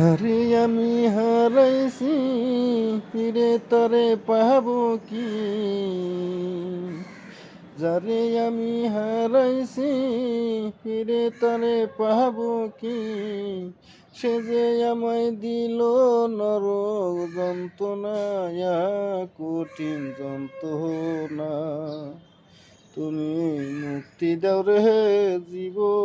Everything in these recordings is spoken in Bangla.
আরে আমি হারাইছি ফিরে তরে পাবো কি? যারে আমি হারাইছি ফিরে তরে পাবো কি? সে যে আমায় দিল নরক যন্ত্রণা, কঠিন যন্ত্রণা। তুমি মুক্তি দাও রে জীবন,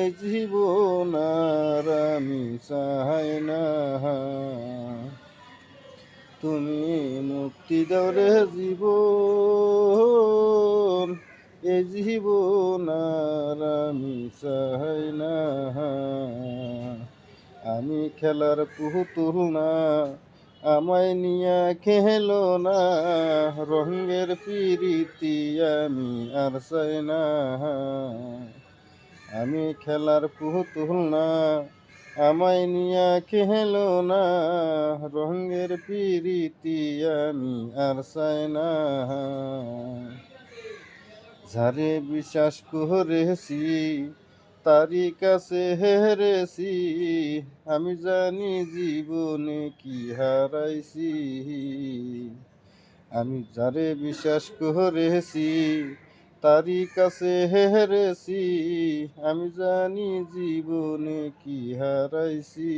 এই জীবন আর আমি চাই না। তুমি মুক্তি দাও রে জীবন, এই জীবন আর আমি চাই না। আমি খেলার পুতুল না, আমায় নিয়া খেলো না। রঙের পিরিতি আমি আর চাই না। আমি খেলার পুতুল না, আমায় নিয়া খেলো না। রঙের পিরিতি আমি আর চাই না। যারে বিশ্বাস করেছি তারি কাছে হেরেছি, আমি জানি জীবনে কি হারাইছি। আমি যারে বিশ্বাস করেছি তারি কাছে হেরেছি, আমি জানি জীবনে কি হারাইছি।